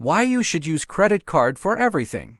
Why you should use credit card for everything.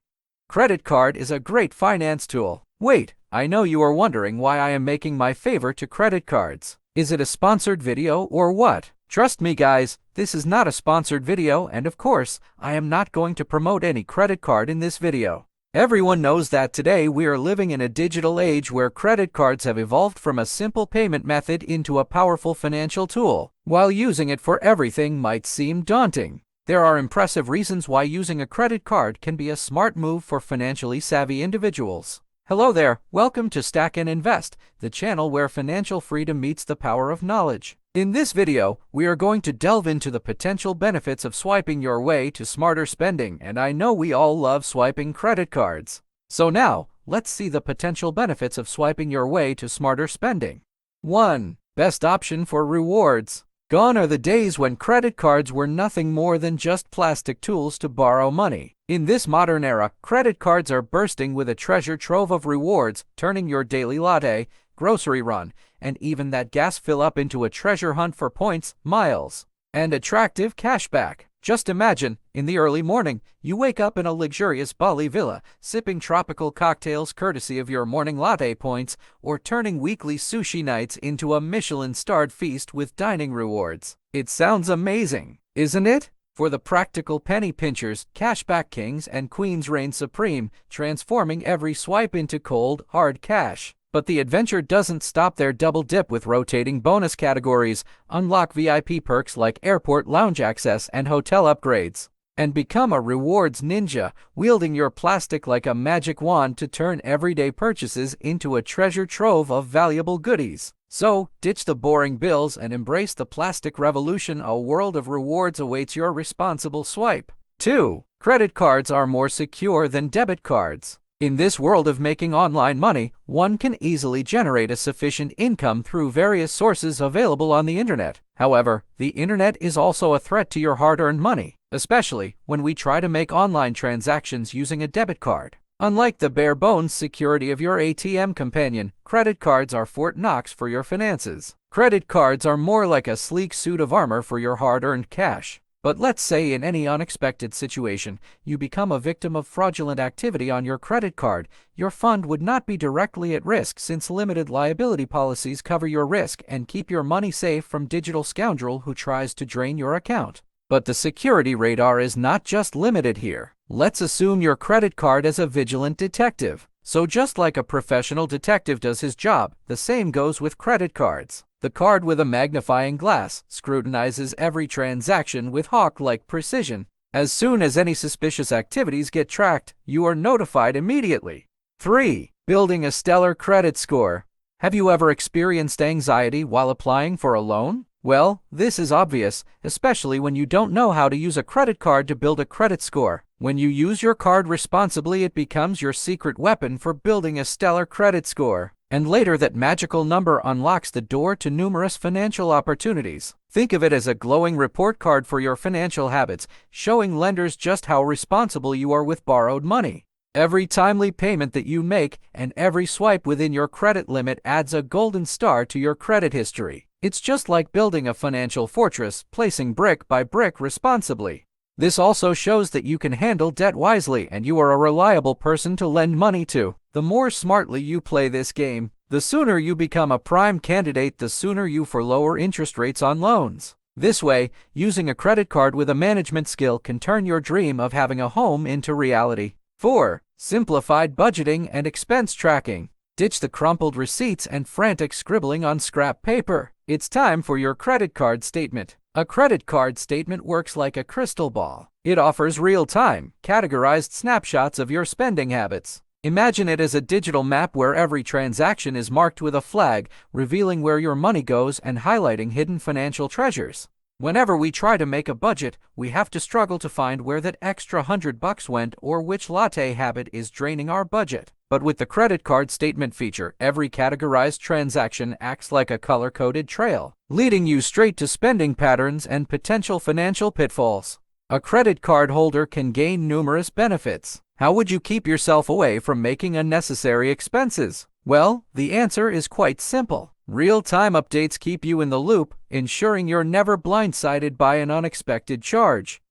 Credit card is a great finance tool. Wait, I know you are wondering why I am making my favor to credit cards. Is it a sponsored video or what? Trust me guys, this is not a sponsored video, and of course, I am not going to promote any credit card in this video. Everyone knows that today we are living in a digital age where credit cards have evolved from a simple payment method into a powerful financial tool. While using it for everything might seem daunting, there are impressive reasons why using a credit card can be a smart move for financially savvy individuals. Hello there, welcome to Stack and Invest, the channel where financial freedom meets the power of knowledge. In this video, we are going to delve into the potential benefits of swiping your way to smarter spending, and I know we all love swiping credit cards. So now, let's see the potential benefits of swiping your way to smarter spending. 1. Best option for rewards. Gone are the days when credit cards were nothing more than just plastic tools to borrow money. In this modern era, credit cards are bursting with a treasure trove of rewards, turning your daily latte, grocery run, and even that gas fill up into a treasure hunt for points, miles, and attractive cashback. Just imagine, in the early morning, you wake up in a luxurious Bali villa, sipping tropical cocktails courtesy of your morning latte points, or turning weekly sushi nights into a Michelin-starred feast with dining rewards. It sounds amazing, isn't it? For the practical penny pinchers, cashback kings and queens reign supreme, transforming every swipe into cold, hard cash. But the adventure doesn't stop there. Double dip with rotating bonus categories, unlock VIP perks like airport lounge access and hotel upgrades, and become a rewards ninja, wielding your plastic like a magic wand to turn everyday purchases into a treasure trove of valuable goodies. So, ditch the boring bills and embrace the plastic revolution. A world of rewards awaits your responsible swipe. 2. Credit cards are more secure than debit cards. In this world of making online money, one can easily generate a sufficient income through various sources available on the internet. However, the internet is also a threat to your hard-earned money, especially when we try to make online transactions using a debit card. Unlike the bare-bones security of your ATM companion, credit cards are Fort Knox for your finances. Credit cards are more like a sleek suit of armor for your hard-earned cash. But let's say in any unexpected situation, you become a victim of fraudulent activity on your credit card. Your fund would not be directly at risk since limited liability policies cover your risk and keep your money safe from digital scoundrel who tries to drain your account. But the security radar is not just limited here. Let's assume your credit card as a vigilant detective. So just like a professional detective does his job, the same goes with credit cards. The card with a magnifying glass scrutinizes every transaction with hawk-like precision. As soon as any suspicious activities get tracked, you are notified immediately. 3. Building a stellar credit score. Have you ever experienced anxiety while applying for a loan? Well, this is obvious, especially when you don't know how to use a credit card to build a credit score. When you use your card responsibly, it becomes your secret weapon for building a stellar credit score. And later, that magical number unlocks the door to numerous financial opportunities. Think of it as a glowing report card for your financial habits, showing lenders just how responsible you are with borrowed money. Every timely payment that you make and every swipe within your credit limit adds a golden star to your credit history. It's just like building a financial fortress, placing brick by brick responsibly. This also shows that you can handle debt wisely and you are a reliable person to lend money to. The more smartly you play this game, the sooner you become a prime candidate, the sooner you for lower interest rates on loans. This way, using a credit card with a management skill can turn your dream of having a home into reality. 4. Simplified budgeting and expense tracking. Ditch the crumpled receipts and frantic scribbling on scrap paper. It's time for your credit card statement. A credit card statement works like a crystal ball. It offers real-time, categorized snapshots of your spending habits. Imagine it as a digital map where every transaction is marked with a flag, revealing where your money goes and highlighting hidden financial treasures. Whenever we try to make a budget, we have to struggle to find where that extra $100 went or which latte habit is draining our budget. But with the credit card statement feature, every categorized transaction acts like a color-coded trail, leading you straight to spending patterns and potential financial pitfalls. A credit card holder can gain numerous benefits. How would you keep yourself away from making unnecessary expenses? Well, the answer is quite simple. Real-time updates keep you in the loop, ensuring you're never blindsided by an unexpected charge.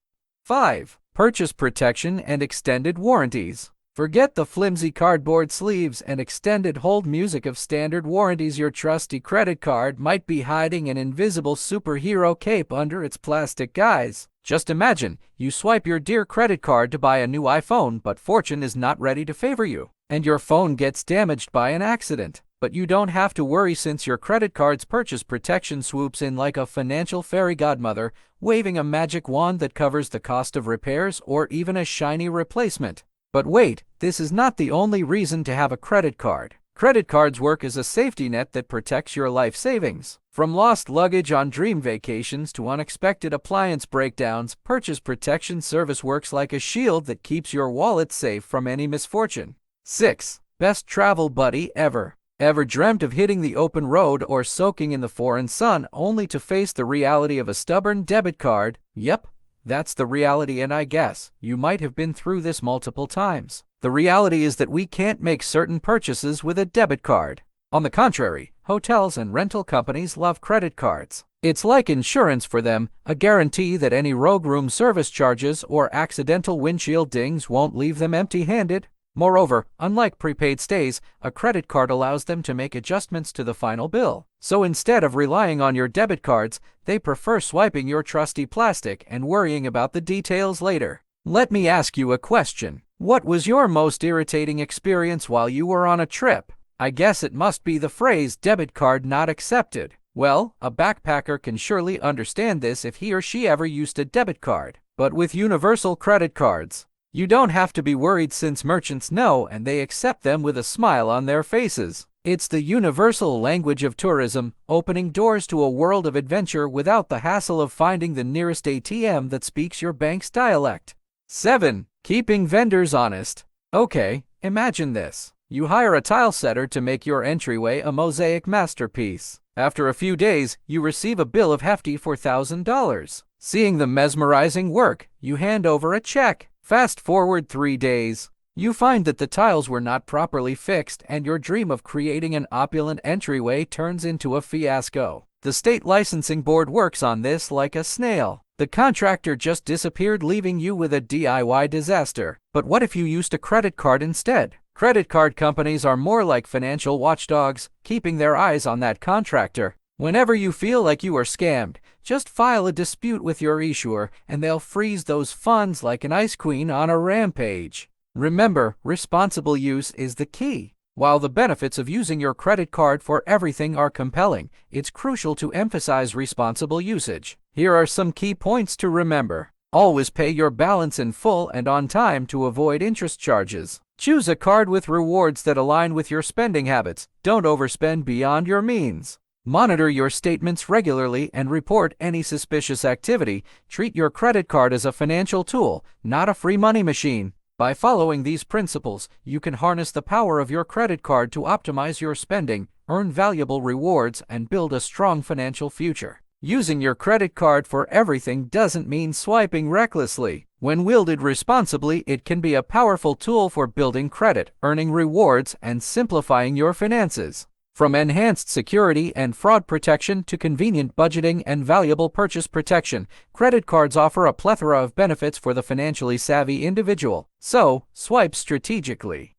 5. Purchase protection and extended warranties. Forget the flimsy cardboard sleeves and extended hold music of standard warranties. Your trusty credit card might be hiding an invisible superhero cape under its plastic guise. Just imagine, you swipe your dear credit card to buy a new iPhone, but fortune is not ready to favor you, and your phone gets damaged by an accident. But you don't have to worry, since your credit card's purchase protection swoops in like a financial fairy godmother, waving a magic wand that covers the cost of repairs or even a shiny replacement. But wait, this is not the only reason to have a credit card. Credit cards work as a safety net that protects your life savings. From lost luggage on dream vacations to unexpected appliance breakdowns, Purchase Protection Service works like a shield that keeps your wallet safe from any misfortune. 6. Best travel buddy ever. Ever dreamt of hitting the open road or soaking in the foreign sun only to face the reality of a stubborn debit card? Yep, that's the reality, and I guess you might have been through this multiple times. The reality is that we can't make certain purchases with a debit card. On the contrary, hotels and rental companies love credit cards. It's like insurance for them, a guarantee that any rogue room service charges or accidental windshield dings won't leave them empty-handed. Moreover, unlike prepaid stays, a credit card allows them to make adjustments to the final bill. So instead of relying on your debit cards, they prefer swiping your trusty plastic and worrying about the details later. Let me ask you a question. What was your most irritating experience while you were on a trip? I guess it must be the phrase "debit card not accepted." Well, a backpacker can surely understand this if he or she ever used a debit card. But with universal credit cards, you don't have to be worried, since merchants know and they accept them with a smile on their faces. It's the universal language of tourism, opening doors to a world of adventure without the hassle of finding the nearest ATM that speaks your bank's dialect. 7. Keeping vendors honest. Okay, imagine this. You hire a tile setter to make your entryway a mosaic masterpiece. After a few days, you receive a bill of hefty $4,000. Seeing the mesmerizing work, you hand over a check. Fast forward 3 days. You find that the tiles were not properly fixed, and your dream of creating an opulent entryway turns into a fiasco. The state licensing board works on this like a snail. The contractor just disappeared, leaving you with a DIY disaster. But what if you used a credit card instead? Credit card companies are more like financial watchdogs, keeping their eyes on that contractor. Whenever you feel like you are scammed, just file a dispute with your issuer, and they'll freeze those funds like an ice queen on a rampage. Remember, responsible use is the key. While the benefits of using your credit card for everything are compelling, it's crucial to emphasize responsible usage. Here are some key points to remember. Always pay your balance in full and on time to avoid interest charges. Choose a card with rewards that align with your spending habits. Don't overspend beyond your means. Monitor your statements regularly and report any suspicious activity. Treat your credit card as a financial tool, not a free money machine. By following these principles, you can harness the power of your credit card to optimize your spending, earn valuable rewards, and build a strong financial future. Using your credit card for everything doesn't mean swiping recklessly. When wielded responsibly, it can be a powerful tool for building credit, earning rewards, and simplifying your finances. From enhanced security and fraud protection to convenient budgeting and valuable purchase protection, credit cards offer a plethora of benefits for the financially savvy individual. So, swipe strategically.